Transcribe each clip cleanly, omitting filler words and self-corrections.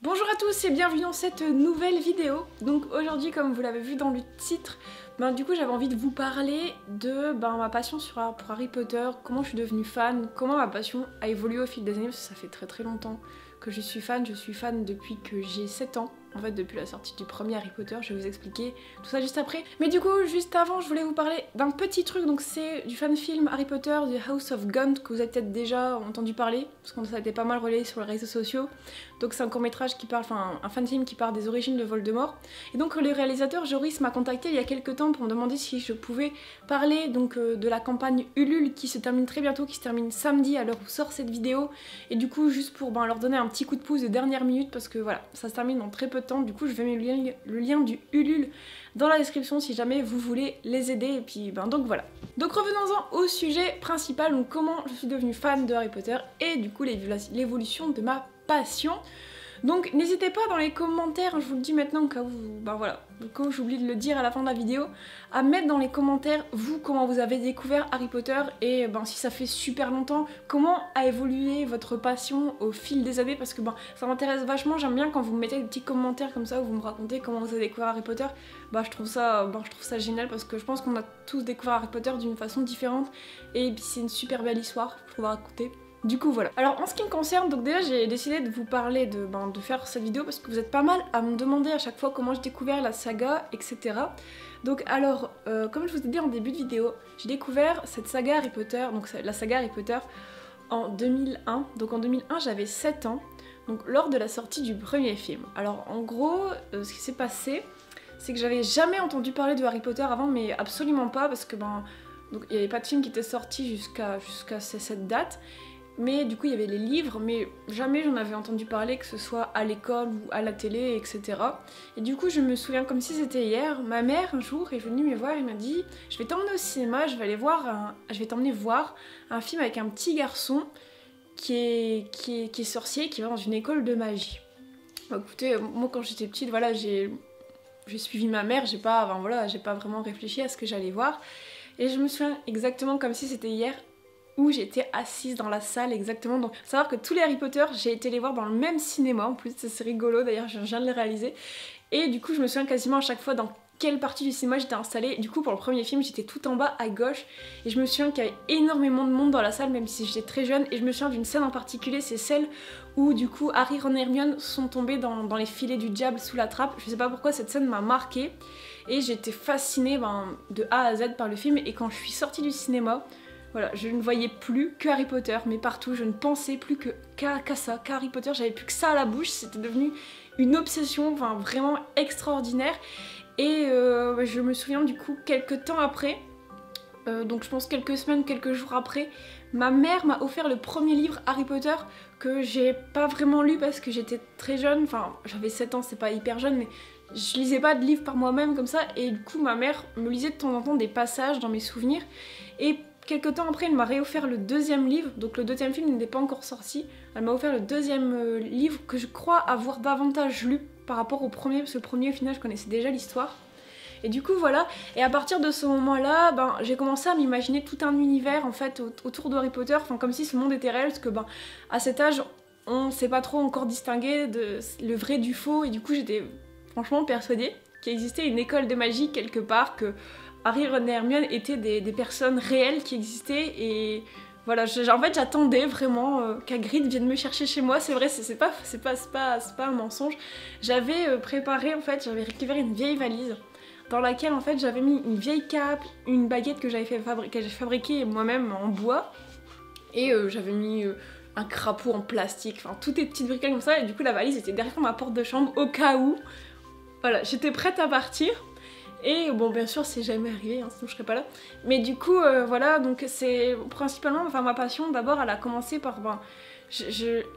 Bonjour à tous et bienvenue dans cette nouvelle vidéo. Donc aujourd'hui, comme vous l'avez vu dans le titre, du coup j'avais envie de vous parler de ma passion pour Harry Potter, comment je suis devenue fan, comment ma passion a évolué au fil des années, parce que ça fait très longtemps que je suis fan depuis que j'ai 7 ans. En fait, depuis la sortie du premier Harry Potter, je vais vous expliquer tout ça juste après. Mais du coup, juste avant, je voulais vous parler d'un petit truc. Donc c'est du fan-film Harry Potter, The House of Gaunt, que vous avez peut-être déjà entendu parler, parce que ça a été pas mal relayé sur les réseaux sociaux. Donc c'est un court-métrage qui parle, enfin un fan-film qui parle des origines de Voldemort. Et donc le réalisateur Joris m'a contacté il y a quelques temps pour me demander si je pouvais parler de la campagne Ulule qui se termine très bientôt, qui se termine samedi à l'heure où sort cette vidéo. Et du coup, juste pour leur donner un petit coup de pouce de dernière minute, parce que voilà, ça se termine dans très peu de temps. Du coup, je vais mettre le lien du Ulule dans la description si jamais vous voulez les aider. Et puis donc voilà. Donc revenons-en au sujet principal, donc comment je suis devenue fan de Harry Potter et du coup l'évolution de ma passion. Donc n'hésitez pas dans les commentaires, je vous le dis maintenant au cas où, quand j'oublie de le dire à la fin de la vidéo, à mettre dans les commentaires vous comment vous avez découvert Harry Potter et si ça fait super longtemps, comment a évolué votre passion au fil des années, parce que ça m'intéresse vachement. J'aime bien quand vous me mettez des petits commentaires comme ça où vous me racontez comment vous avez découvert Harry Potter. Je trouve ça génial, parce que je pense qu'on a tous découvert Harry Potter d'une façon différente et puis c'est une super belle histoire, je trouve, à raconter. Du coup voilà. Alors en ce qui me concerne, donc déjà j'ai décidé de vous parler de faire cette vidéo parce que vous êtes pas mal à me demander à chaque fois comment j'ai découvert la saga, etc. Donc alors, comme je vous ai dit en début de vidéo, j'ai découvert cette saga Harry Potter, donc la saga Harry Potter en 2001. Donc en 2001 j'avais 7 ans, donc lors de la sortie du premier film. Alors en gros, ce qui s'est passé, c'est que j'avais jamais entendu parler de Harry Potter avant, mais absolument pas, parce que donc il n'y avait pas de film qui était sorti jusqu'à cette date. Mais du coup il y avait les livres, mais jamais j'en avais entendu parler, que ce soit à l'école ou à la télé, etc. Et du coup je me souviens comme si c'était hier, ma mère un jour est venue me voir et m'a dit « Je vais t'emmener au cinéma, je vais t'emmener voir un film avec un petit garçon qui est sorcier, qui va dans une école de magie. » Écoutez, moi quand j'étais petite, voilà, j'ai suivi ma mère, j'ai pas vraiment réfléchi à ce que j'allais voir. Et je me souviens exactement comme si c'était hier, où j'étais assise dans la salle exactement. Donc, faut savoir que tous les Harry Potter, j'ai été les voir dans le même cinéma en plus, c'est rigolo d'ailleurs, je viens de les réaliser. Et du coup, je me souviens quasiment à chaque fois dans quelle partie du cinéma j'étais installée. Du coup, pour le premier film, j'étais tout en bas à gauche. Et je me souviens qu'il y avait énormément de monde dans la salle, même si j'étais très jeune. Et je me souviens d'une scène en particulier, c'est celle où du coup Harry, Ron et Hermione sont tombés dans les filets du diable sous la trappe. Je sais pas pourquoi cette scène m'a marquée. Et j'étais fascinée de A à Z par le film. Et quand je suis sortie du cinéma, voilà, je ne voyais plus que Harry Potter, mais partout, je ne pensais plus qu'à ça, qu'à Harry Potter, j'avais plus que ça à la bouche, c'était devenu une obsession, vraiment extraordinaire. Et je me souviens du coup, quelques temps après, donc je pense quelques semaines, quelques jours après, ma mère m'a offert le premier livre Harry Potter que j'ai pas vraiment lu parce que j'étais très jeune, j'avais 7 ans, c'est pas hyper jeune, mais je lisais pas de livres par moi-même comme ça, et du coup ma mère me lisait de temps en temps des passages dans mes souvenirs, et quelques temps après, elle m'a réoffert le deuxième livre, donc le deuxième film n'était pas encore sorti. Elle m'a offert le deuxième livre que je crois avoir davantage lu par rapport au premier, parce que le premier, au final, je connaissais déjà l'histoire. Et du coup, voilà. Et à partir de ce moment-là, j'ai commencé à m'imaginer tout un univers, en fait, autour de Harry Potter, comme si ce monde était réel, parce que, à cet âge, on sait pas trop encore distinguer le vrai du faux, et du coup, j'étais franchement persuadée qu'il existait une école de magie quelque part, que Harry, Ron et Hermione étaient des personnes réelles qui existaient, et voilà, en fait j'attendais vraiment qu'Hagrid vienne me chercher chez moi. C'est vrai, c'est pas un mensonge. J'avais préparé, en fait, j'avais récupéré une vieille valise dans laquelle en fait j'avais mis une vieille cape, une baguette que j'ai fabriquée moi-même en bois, et j'avais mis un crapaud en plastique, toutes les petites bricoles comme ça, et du coup la valise était derrière ma porte de chambre au cas où. Voilà, j'étais prête à partir. Et bon, bien sûr, c'est jamais arrivé, sinon je serais pas là. Mais du coup, voilà, donc c'est principalement, ma passion, d'abord, elle a commencé par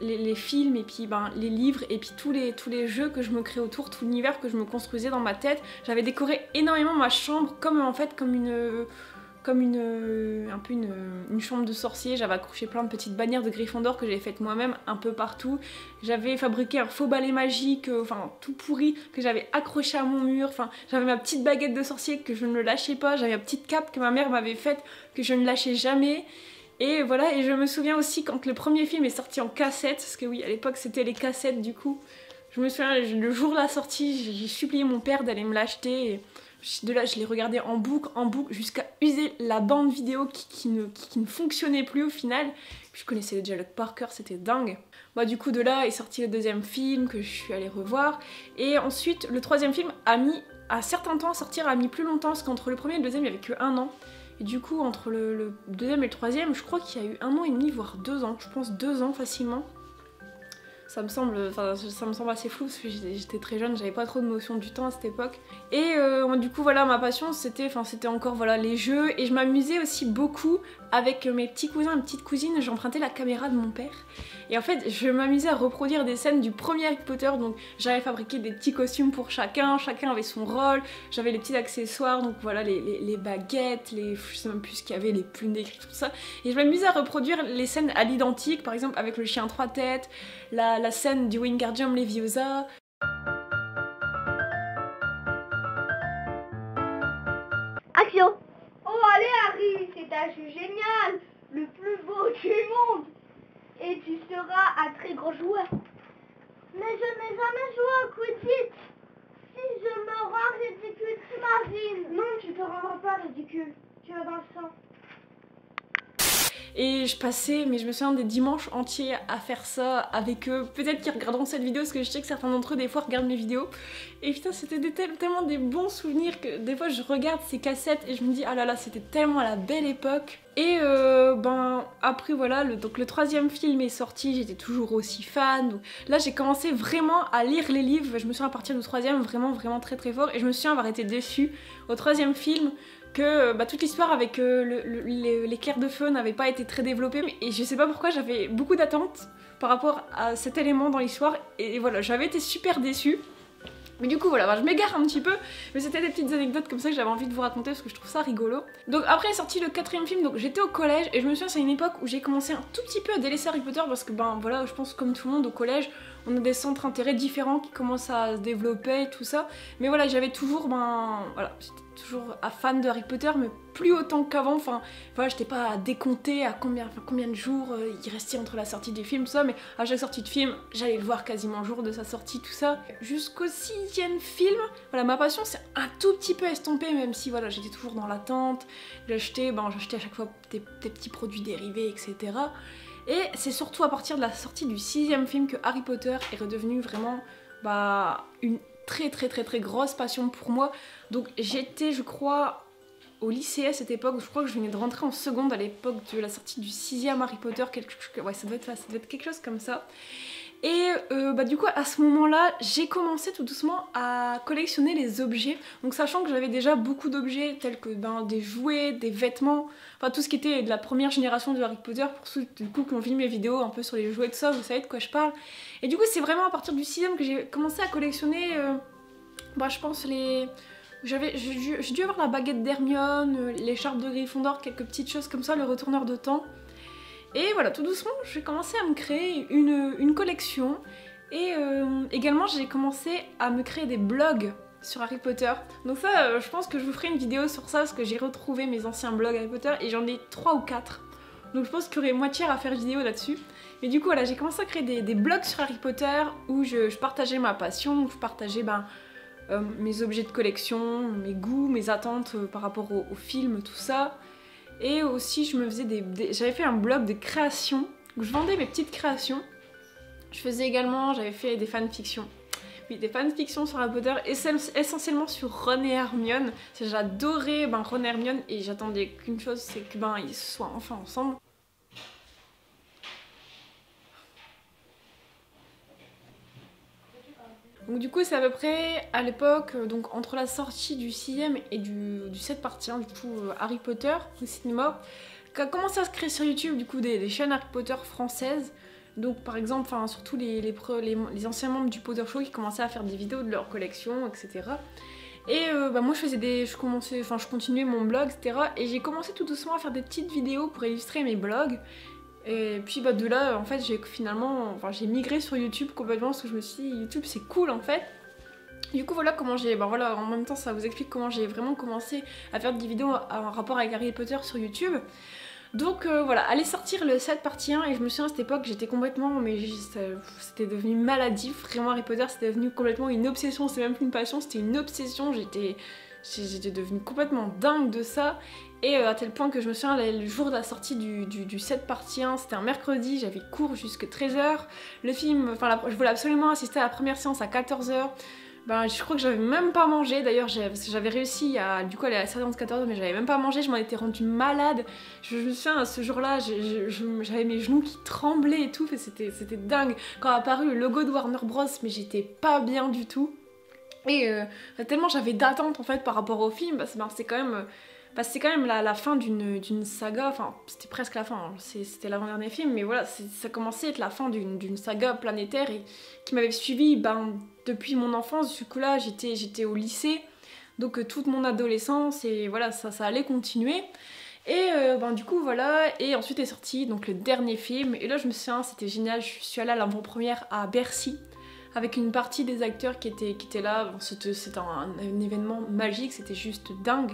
les films, et puis les livres, et puis tous les jeux que je me créais autour, tout l'univers que je me construisais dans ma tête. J'avais décoré énormément ma chambre, comme une chambre de sorcier. J'avais accroché plein de petites bannières de Gryffondor que j'avais faites moi-même un peu partout. J'avais fabriqué un faux balai magique, tout pourri, que j'avais accroché à mon mur. J'avais ma petite baguette de sorcier que je ne lâchais pas. J'avais ma petite cape que ma mère m'avait faite, que je ne lâchais jamais. Et voilà, et je me souviens aussi quand le premier film est sorti en cassette, parce que oui, à l'époque c'était les cassettes du coup. Je me souviens, le jour de la sortie, j'ai supplié mon père d'aller me l'acheter. De là, je l'ai regardé en boucle, jusqu'à user la bande vidéo qui ne fonctionnait plus au final. Je connaissais le dialogue par cœur, c'était dingue. Bah, du coup, de là est sorti le deuxième film que je suis allée revoir. Et ensuite, le troisième film a mis un certain temps à sortir, a mis plus longtemps, parce qu'entre le premier et le deuxième, il n'y avait que 1 an. Et du coup, entre le deuxième et le troisième, je crois qu'il y a eu 1 an et demi, voire 2 ans. Je pense 2 ans facilement. Ça me semble assez flou parce que j'étais très jeune, j'avais pas trop de notion du temps à cette époque. Et du coup voilà, ma passion c'était encore voilà, les jeux, et je m'amusais aussi beaucoup avec mes petits cousins et petites cousines. J'empruntais la caméra de mon père et en fait je m'amusais à reproduire des scènes du premier Harry Potter. Donc j'avais fabriqué des petits costumes pour chacun avait son rôle, j'avais les petits accessoires, donc voilà les baguettes, je sais même plus ce qu'il y avait, les plumes d'écrit, tout ça. Et je m'amusais à reproduire les scènes à l'identique, par exemple avec le chien 3 têtes, la scène du Wingardium Leviosa. Action! Oh allez Harry, c'est un jeu génial, le plus beau du monde, et tu seras un très grand joueur. Mais je n'ai jamais joué au Quidditch. Si je me rends ridicule, t'imagines? Non, tu te rendras pas ridicule, tu vas dans le sang. Et je passais, mais je me souviens, des dimanches entiers à faire ça avec eux. Peut-être qu'ils regarderont cette vidéo, parce que je sais que certains d'entre eux, des fois, regardent mes vidéos. Et putain, c'était tellement des bons souvenirs que des fois, je regarde ces cassettes et je me dis, ah là là, c'était tellement à la belle époque. Et après, voilà, donc le troisième film est sorti, j'étais toujours aussi fan. Donc, là, j'ai commencé vraiment à lire les livres. Je me souviens, à partir du troisième, vraiment très très fort. Et je me souviens avoir été déçue au troisième film que toute l'histoire avec l'éclair de feu n'avait pas été très développée, et je sais pas pourquoi j'avais beaucoup d'attentes par rapport à cet élément dans l'histoire, et voilà, j'avais été super déçue. Mais du coup voilà, je m'égare un petit peu, mais c'était des petites anecdotes comme ça que j'avais envie de vous raconter parce que je trouve ça rigolo. Donc après est sorti le quatrième film, donc j'étais au collège, et je me souviens, c'est une époque où j'ai commencé un tout petit peu à délaisser Harry Potter, parce que voilà, je pense comme tout le monde au collège, on a des centres d'intérêt différents qui commencent à se développer et tout ça. Mais voilà, j'avais toujours, voilà, j'étais toujours fan de Harry Potter, mais plus autant qu'avant. Enfin, voilà, j'étais pas à décompter à combien de jours il restait entre la sortie du film, tout ça, mais à chaque sortie de film, j'allais le voir quasiment le jour de sa sortie, tout ça. Jusqu'au 6e film, voilà, ma passion s'est un tout petit peu estompée, même si voilà, j'étais toujours dans l'attente. J'achetais à chaque fois des petits produits dérivés, etc. Et c'est surtout à partir de la sortie du 6e film que Harry Potter est redevenu vraiment une très grosse passion pour moi. Donc j'étais, je crois, au lycée à cette époque, je crois que je venais de rentrer en seconde à l'époque de la sortie du 6e Harry Potter, ouais, ça devait être quelque chose comme ça. Et du coup à ce moment-là, j'ai commencé tout doucement à collectionner les objets. Donc sachant que j'avais déjà beaucoup d'objets tels que des jouets, des vêtements, enfin tout ce qui était de la première génération de Harry Potter, pour ceux du coup qui ont vu mes vidéos un peu sur les jouets, tout ça, vous savez de quoi je parle. Et du coup c'est vraiment à partir du 6e que j'ai commencé à collectionner, je pense j'ai dû avoir la baguette d'Hermione, l'écharpe de Gryffondor, quelques petites choses comme ça, le retourneur de temps. Et voilà, tout doucement, j'ai commencé à me créer une collection. Et également, j'ai commencé à me créer des blogs sur Harry Potter. Donc ça, je pense que je vous ferai une vidéo sur ça, parce que j'ai retrouvé mes anciens blogs Harry Potter, et j'en ai 3 ou 4. Donc je pense qu'il y aurait moitié à faire une vidéo là-dessus. Mais du coup, voilà, j'ai commencé à créer des blogs sur Harry Potter, où je partageais ma passion, où je partageais mes objets de collection, mes goûts, mes attentes par rapport au film, tout ça. Et aussi je me faisais j'avais fait un blog de création où je vendais mes petites créations. Je faisais également, j'avais fait des fanfictions. Oui, des fanfictions sur Harry Potter, essentiellement sur Ron et Hermione. J'adorais Ron et Hermione, et j'attendais qu'une chose, c'est qu'ils soient enfin ensemble. Donc du coup c'est à peu près à l'époque, donc entre la sortie du 6e et du 7 partie 1, du coup Harry Potter au cinéma, qu'a commencé à se créer sur YouTube du coup des chaînes Harry Potter françaises. Donc par exemple, surtout les anciens membres du Potter Show qui commençaient à faire des vidéos de leur collection, etc. Et moi je continuais mon blog, etc. Et j'ai commencé tout doucement à faire des petites vidéos pour illustrer mes blogs. Et puis de là, en fait, j'ai migré sur YouTube complètement, parce que je me suis dit, YouTube c'est cool en fait. Du coup voilà comment j'ai, en même temps ça vous explique comment j'ai vraiment commencé à faire des vidéos en rapport avec Harry Potter sur YouTube. Donc voilà, allait sortir le 7 partie 1 et je me souviens à cette époque j'étais complètement, mais c'était devenu maladif, vraiment Harry Potter c'était devenu complètement une obsession, c'était même plus une passion, c'était une obsession, j'étais devenue complètement dingue de ça. Et à tel point que je me souviens, le jour de la sortie du 7 partie 1, c'était un mercredi, j'avais cours jusqu'à 13h. Le film, enfin je voulais absolument assister à la première séance à 14h. Ben, je crois que j'avais même pas mangé, d'ailleurs j'avais réussi à du coup aller à la séance 14h mais j'avais même pas mangé, je m'en étais rendue malade. Je me souviens, ce jour-là, j'avais mes genoux qui tremblaient et tout, c'était dingue. Quand a apparu le logo de Warner Bros, mais j'étais pas bien du tout. Et tellement j'avais d'attentes en fait par rapport au film, c'est quand même... c'est quand même la fin d'une saga, enfin c'était presque la fin, hein. C'était l'avant-dernier film, mais voilà, ça commençait à être la fin d'une saga planétaire et qui m'avait suivi depuis mon enfance. Du coup là j'étais au lycée, donc toute mon adolescence, et voilà, ça allait continuer. Et du coup voilà, et ensuite est sorti donc le dernier film, et là je me souviens, c'était génial, je suis allée à l'avant-première à Bercy, avec une partie des acteurs qui étaient là, c'était un événement magique, c'était juste dingue.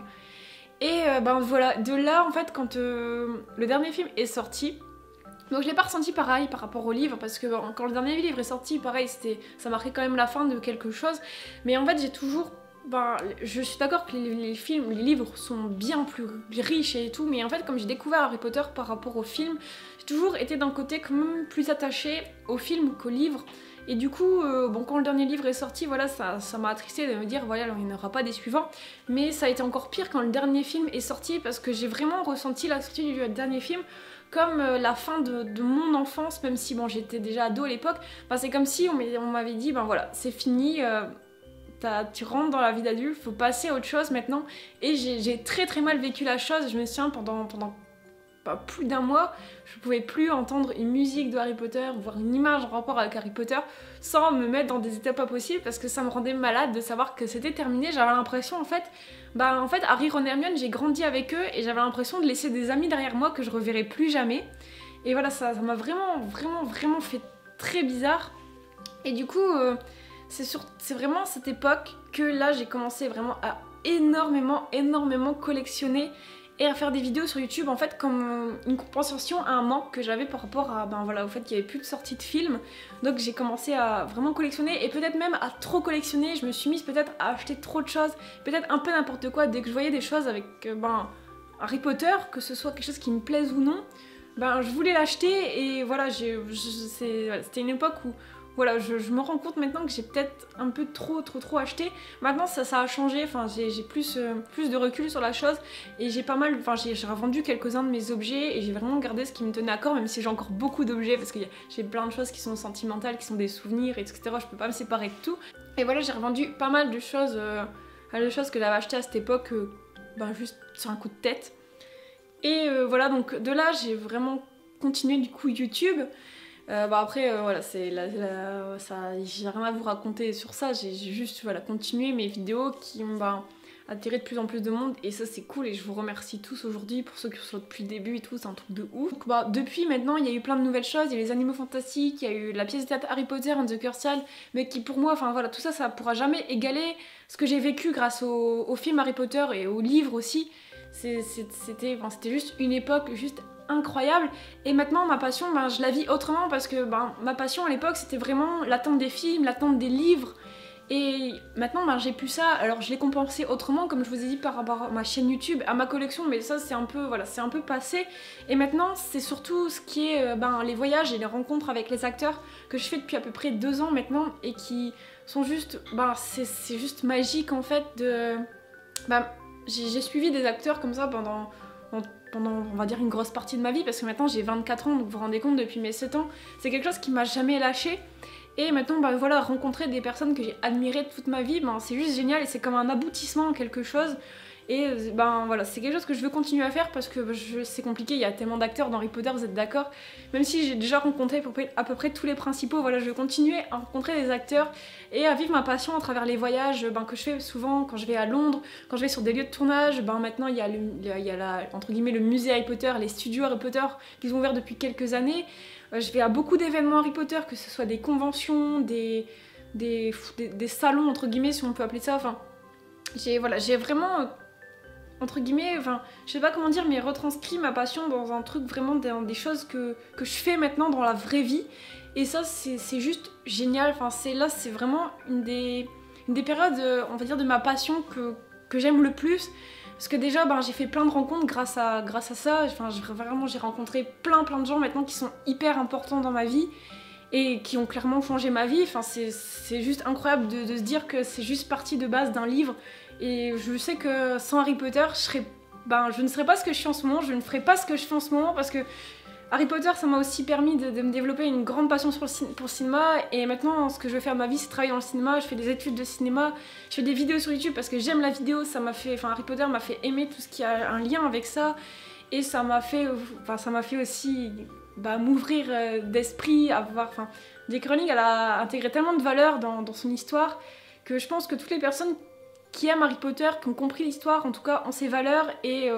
Et voilà, de là en fait quand le dernier film est sorti, donc je l'ai pas ressenti pareil par rapport au livre, parce que quand le dernier livre est sorti, pareil, ça marquait quand même la fin de quelque chose, mais en fait j'ai toujours... je suis d'accord que les livres sont bien plus riches et tout, mais en fait comme j'ai découvert Harry Potter par rapport au film, j'ai toujours été d'un côté quand même plus attachée au film qu'au livre. Et du coup, quand le dernier livre est sorti, voilà, ça m'a attristée de me dire, voilà, alors il n'y aura pas des suivants. Mais ça a été encore pire quand le dernier film est sorti, parce que j'ai vraiment ressenti la sortie du dernier film comme la fin de mon enfance, même si j'étais déjà ado à l'époque. C'est comme si on m'avait dit, voilà, c'est fini, tu rentres dans la vie d'adulte, faut passer à autre chose maintenant. Et j'ai très très mal vécu la chose. Je me souviens pendant plus d'un mois, je pouvais plus entendre une musique de Harry Potter, voir une image en rapport avec Harry Potter, sans me mettre dans des états pas possibles, parce que ça me rendait malade de savoir que c'était terminé. J'avais l'impression en fait, Harry, Ron et Hermione, j'ai grandi avec eux, et j'avais l'impression de laisser des amis derrière moi que je reverrai plus jamais. Et voilà, ça m'a vraiment fait très bizarre. Et du coup, c'est vraiment à cette époque que là j'ai commencé vraiment à énormément collectionner et à faire des vidéos sur YouTube en fait comme une compensation à un manque que j'avais par rapport à au fait qu'il n'y avait plus de sortie de films. Donc j'ai commencé à vraiment collectionner, et peut-être même à trop collectionner. Je me suis mise peut-être à acheter trop de choses, peut-être un peu n'importe quoi. Dès que je voyais des choses avec Harry Potter, que ce soit quelque chose qui me plaise ou non, je voulais l'acheter. Et voilà, c'était une époque où voilà, je me rends compte maintenant que j'ai peut-être un peu trop acheté. Maintenant ça a changé, j'ai plus de recul sur la chose, et j'ai revendu quelques-uns de mes objets, et j'ai vraiment gardé ce qui me tenait à cœur, même si j'ai encore beaucoup d'objets, parce que j'ai plein de choses qui sont sentimentales, qui sont des souvenirs, etc. Je peux pas me séparer de tout. Et voilà, j'ai revendu pas mal de choses, que j'avais achetées à cette époque, juste sur un coup de tête. Et voilà, donc de là j'ai vraiment continué du coup YouTube. Après, voilà, j'ai rien à vous raconter sur ça, j'ai juste continué mes vidéos qui ont attiré de plus en plus de monde, et ça c'est cool, et je vous remercie tous aujourd'hui pour ceux qui sont depuis le début et tout, c'est un truc de ouf. Donc, depuis maintenant, il y a eu plein de nouvelles choses, il y a les animaux fantastiques, il y a eu la pièce de théâtre Harry Potter and the Cursed Child, mais qui pour moi, tout ça, ça pourra jamais égaler ce que j'ai vécu grâce au film Harry Potter et au livre aussi. C'était juste une époque juste incroyable. Et maintenant ma passion, je la vis autrement, parce que ma passion à l'époque c'était vraiment l'attente des films, l'attente des livres, et maintenant j'ai plus ça. Alors je l'ai compensé autrement, comme je vous ai dit, par rapport à ma chaîne YouTube, à ma collection, mais ça c'est un peu passé. Et maintenant c'est surtout ce qui est les voyages et les rencontres avec les acteurs que je fais depuis à peu près 2 ans maintenant, et qui sont juste c'est juste magique en fait de j'ai suivi des acteurs comme ça pendant on va dire une grosse partie de ma vie, parce que maintenant j'ai 24 ans, donc vous vous rendez compte, depuis mes 7 ans, c'est quelque chose qui m'a jamais lâché. Et maintenant, rencontrer des personnes que j'ai admirées toute ma vie, c'est juste génial, et c'est comme un aboutissement à quelque chose. Et c'est quelque chose que je veux continuer à faire, parce que c'est compliqué, il y a tellement d'acteurs dans Harry Potter, vous êtes d'accord. Même si j'ai déjà rencontré à peu près tous les principaux, je veux continuer à rencontrer des acteurs et à vivre ma passion à travers les voyages que je fais souvent quand je vais à Londres, quand je vais sur des lieux de tournage. Maintenant il y a entre guillemets le musée Harry Potter, les studios Harry Potter qui sont ouverts depuis quelques années. Je vais à beaucoup d'événements Harry Potter, que ce soit des conventions, des salons entre guillemets, si on peut appeler ça. J'ai vraiment entre guillemets, enfin, je sais pas comment dire, mais retranscrit ma passion dans un truc vraiment, dans des choses que je fais maintenant dans la vraie vie. Et ça, c'est juste génial. Enfin, c'est vraiment une des périodes, on va dire, de ma passion que j'aime le plus. Parce que déjà, ben, j'ai fait plein de rencontres grâce à ça. Enfin, vraiment, j'ai rencontré plein de gens maintenant qui sont hyper importants dans ma vie et qui ont clairement changé ma vie. Enfin, c'est juste incroyable de se dire que c'est juste parti de base d'un livre. Et je sais que sans Harry Potter, je ne serais pas ce que je suis en ce moment, je ne ferais pas ce que je fais en ce moment parce que Harry Potter, ça m'a aussi permis de me développer une grande passion pour le cinéma. Et maintenant, ce que je veux faire de ma vie, c'est travailler dans le cinéma. Je fais des études de cinéma, je fais des vidéos sur YouTube parce que j'aime la vidéo. Harry Potter m'a fait aimer tout ce qui a un lien avec ça. Et ça m'a fait aussi m'ouvrir d'esprit, J.K. Rowling, elle a intégré tellement de valeurs dans son histoire que je pense que toutes les personnes qui aiment Harry Potter, qui ont compris l'histoire, en tout cas, ont ses valeurs. Et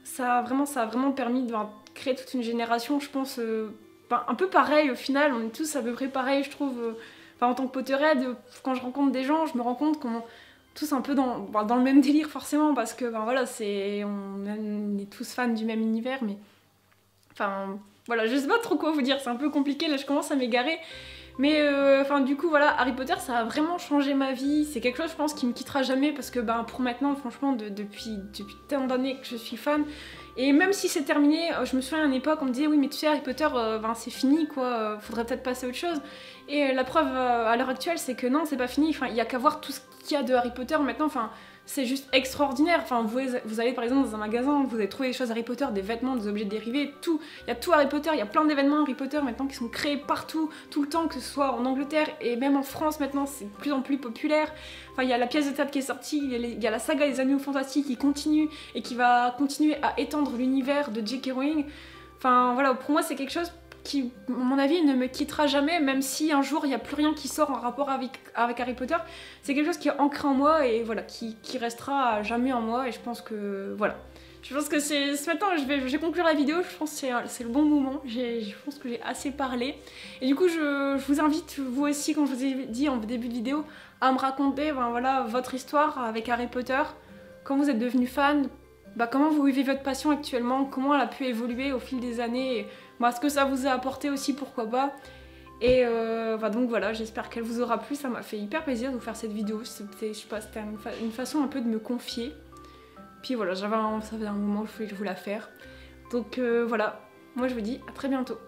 ça a vraiment permis de créer toute une génération, je pense, un peu pareil au final, on est tous à peu près pareil, je trouve. En tant que Potterhead, quand je rencontre des gens, je me rends compte qu'on est tous un peu dans le même délire forcément, parce que on est tous fans du même univers, mais voilà, je sais pas trop quoi vous dire, c'est un peu compliqué, là je commence à m'égarer. Mais du coup voilà, Harry Potter ça a vraiment changé ma vie, c'est quelque chose je pense qui me quittera jamais parce que pour maintenant franchement depuis tant d'années que je suis fan. Et même si c'est terminé, je me souviens à une époque on me disait oui mais tu sais Harry Potter c'est fini quoi, faudrait peut-être passer à autre chose. Et la preuve à l'heure actuelle c'est que non c'est pas fini, il y a qu'à voir tout ce qu'il y a de Harry Potter maintenant, c'est juste extraordinaire. Vous allez par exemple dans un magasin, vous allez trouver des choses Harry Potter, des vêtements, des objets dérivés, tout. Il y a tout Harry Potter, il y a plein d'événements Harry Potter maintenant qui sont créés partout, tout le temps, que ce soit en Angleterre et même en France maintenant, c'est de plus en plus populaire. Il y a la pièce de théâtre qui est sortie, il y a la saga des Animaux Fantastiques qui continue et qui va continuer à étendre l'univers de J.K. Rowling. Pour moi c'est quelque chose qui, à mon avis, ne me quittera jamais, même si un jour il n'y a plus rien qui sort en rapport avec Harry Potter. C'est quelque chose qui est ancré en moi et voilà, qui restera à jamais en moi. Et je pense que voilà. Je pense que c'est ce matin, je vais conclure la vidéo. Je pense que c'est le bon moment. Je pense que j'ai assez parlé. Et du coup, je vous invite, vous aussi, comme je vous ai dit en début de vidéo, à me raconter votre histoire avec Harry Potter. Quand vous êtes devenu fan, comment vous vivez votre passion actuellement, comment elle a pu évoluer au fil des années. Et, ce que ça vous a apporté aussi, pourquoi pas. Et donc voilà, j'espère qu'elle vous aura plu, ça m'a fait hyper plaisir de vous faire cette vidéo, c'était une façon un peu de me confier. Puis voilà, ça faisait un moment que je voulais vous la faire. Donc voilà, moi je vous dis à très bientôt.